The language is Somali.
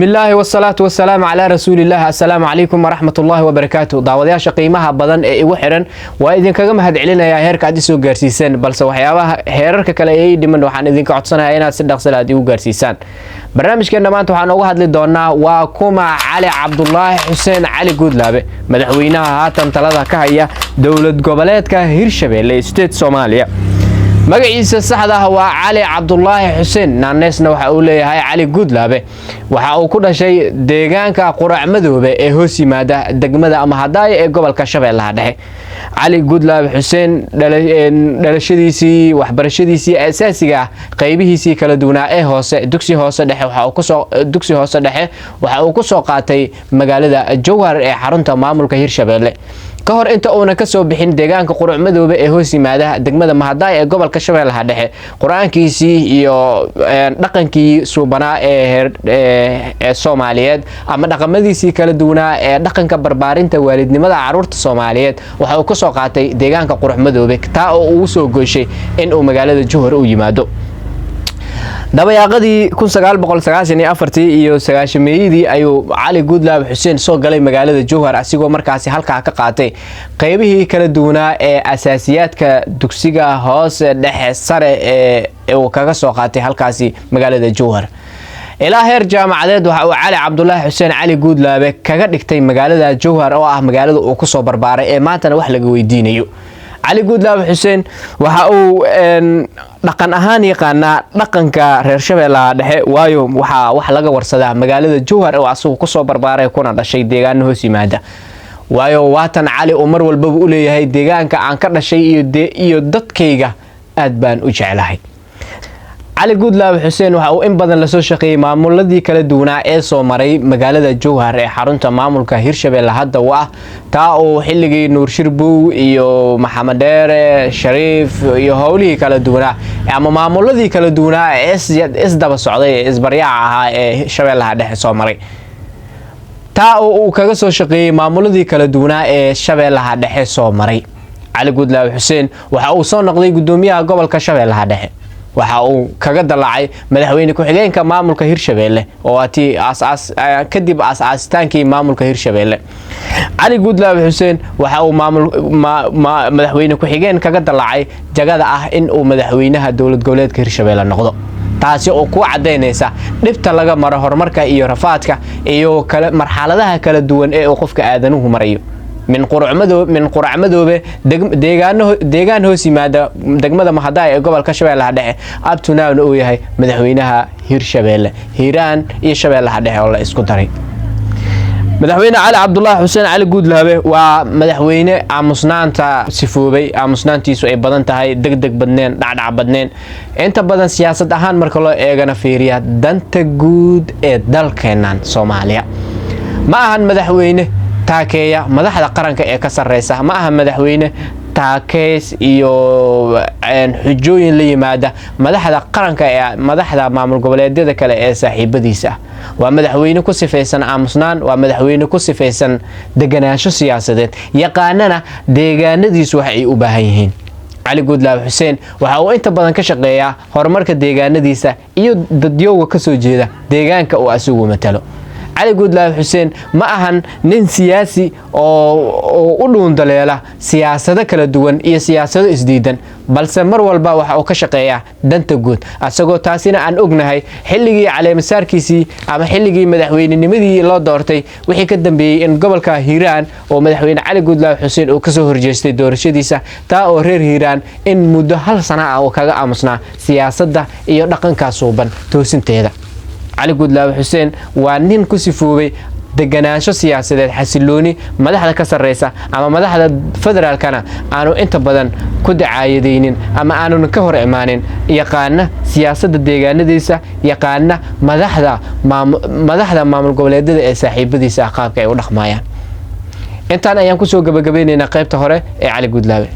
بسم الله والصلاة والسلام على رسول الله. السلام عليكم ورحمة الله وبركاته. داودياشا qiimaha badan ee igu xiran waa idin kaga mahad celinayaa heerka aad soo gaarsiiseen, balse waxyaabaha heerarka kale ee dhiman waxaan idinka codsanayaa inaad si dhaqso ah u gaarsiisaan. barnaamijkeena maanta waxaan uga hadli doonaa waa kuma Cali Cabdullaahi Xuseen Cali Guudlaabe, madaxweynaha haatan talada ka haya dowlad goboleedka Hirshabelle State Soomaaliya. magaciisa saxda ah waa Cali Cabdullaahi Xuseen, naanneesna waxa uu leeyahay Cali Guudlaabe. waxa uu ku dhashay deegaanka Qurac Madoobe ee hoos yimaada degmada ama Hadaaya ee gobolka Shabeellaha Dhexe. Cali Guudlaabe Xuseen dhalashadiisii waxbarashadiisii asaasiga ah qaybihiisii kala duwanaa ee hoose dugsi hoose dhexe waxa uu ku soo qaatay magaalada Jowhar ee xarunta maamulka Hirshabelle. ka hor inta uuna ka soo bixin deegaanka Qurac Madoobe ee hoos yimaada degmada Hadaaya ee gobolka Shabeellaha Dhexe, quraankiisii iyo dhaqankii suubanaa ee Soomaaliyeed ama dhaqamadiisii kala duwanaa ee dhaqanka barbaarinta waalidnimada carruurta Soomaaliyeed waxa uu ka soo qaatay deegaanka Qurac Madoobe, taa oo uu soo gooshay in uu magaalada Jowhar u yimaado. dabayaaqadii 1994 iyo 1990 ayuu Cali Guudlaabe Xuseen soo galay magaalada Jowhar asigoo markaasi halkaa ka qaatay qaybihii kala duwanaa ee asaasiyaadka dugsiga hoose dhexe sare ee uu kaga soo qaatay halkaasi magaalada Jowhar. ilaa heer jaamacadeed waxa uu Cali Cabdullaahi Xuseen Cali Guudlaabe kaga dhigtay magaalada Jowhar oo ah magaalada uu ku soo barbaaray ee maantana wax laga weydiinayo. Cali Guudlaabe Xuseen waxa uu dhaqan ahaan yaqaana dhaqanka reer Shabeellaha Dhexe, waayo wax laga warsadaa magaalada Jowhar oo asoo ku soo barbaaray kuna dhashay deegaan hoos yimaada. waayo waatan Cali oo mar walba u leeyahay deegaanka aan ka dhashay iyo dadkayga aad baan u jecelahay. Cali Guudlaabe Xuseen waxa uu in badan la soo shaqeeyay maamuladii kala duwanaa ee soo maray magaalada Jowhar ee xarunta maamulka Hirshabelle hadda waa taa oo xilligii Nuur Shirbow iyo Maxamed Dheere Shariif iyo howlihii kala duwanaa ama maamuladii kala duwanaa ee isdaba socday ee isbaryaaca ahaa ee Shabeellaha Dhexe soo maray. taa oo uu kaga soo shaqeeyay maamuladii kala duwanaa ee Shabeellaha Dhexe soo maray. Cali Guudlaabe Xuseen waxa uu soo noqday gudoomiyaha gobolka Shabeellaha Dhexe, waxa uu kaga dalacay madaxweyne ku-xigeenka maamulka Hirshabelle oo kadib aasaaskii maamulka Hirshabelle. Cali Guudlaabe Xuseen waxa uu madaxweyne ku-xigeen kaga dalacay jagada ah in uu madaxweynaha dowlad goboleedka Hirshabelle noqdo, taasi oo ku cadeynaysa dhibta laga maro horumarka iyo rafaadka iyo marxaladaha kala duwan ee qofka aadanuhu marayo. من قرع مدوبة deegaan hoos yimaada degmada Hadaaya ee gobolka Shabeellaha Dhexe abtunaa uu yahay madaxweynaha Hirshabelle, Hiiraan iyo Shabeellaha Dhexe oo la isku daray. madaxweyne Cali Cabdullaahi Xuseen Cali Guudlaabe waa madaxweyne aamusnaanta sifoobay, aamusnaantiisu ay badan tahay, degdeg badneen, dhacdhac badneen, inta badan siyaasad ahaan marka loo eegana fiiriya danta guud ee dalkeenan Soomaaliya. ma ahan madaxweyne taakeeya madaxda qaranka ee ka sareysa, ma aha madaxweyne taakees iyo xujooyin la yimaada madaxda qaranka ee madaxda maamul goboleedyada kale ee saaxiibadiisa. waa madaxweyne ku sifeysan aamusnaan, waa madaxweyne ku sifeysan deganaansho siyaasadeed, yaqaanana deegaanadiisu wax ay u baahan yihiin. Cali Guudlaabe Xuseen waxa uu inta badan ka shaqeeyaa horumarka deegaanadiisa iyo dadyowga ka soo jeeda deegaanka uu asugu matalo. Cali Guudlaabe Xuseen ma ahan nin siyaasi oo u dhuundaleela siyaasado kala duwan iyo siyaasado isdiidan, balse mar walba waxa uu ka shaqeeyaa danta guud, asagoo taasina aan ognahay xilligii caleemasaarkiisii ama xilligii madaxweynenimadii loo doortay wixii ka dambeeyay in gobolka Hiiraan oo madaxweyne Cali Guudlaabe Xuseen uu ka soo horjeestay doorashadiisa, taa oo reer Hiiraan in muddo hal sano ah oo kaga aamusnaa siyaasadda iyo dhaqanka suuban toosinteeda. Cali Guudlaabe Xuseen waa nin ku sifoobay deganaansho siyaasadeed, xasilooni, madaxda ka sareysa ama madaxda federaalkana aanu inta badan ku dacaayadeynin ama aanu ka hor imaanin, yaqaana siyaasadda deegaanadiisa, yaqaana madaxda maamul goboleedyada ee saaxiibadiisa qaabka ay u dhaqmayaan. intaan ayaan ku soo gabagabeynaynaa qaybta hore ee Cali Guudlaabe.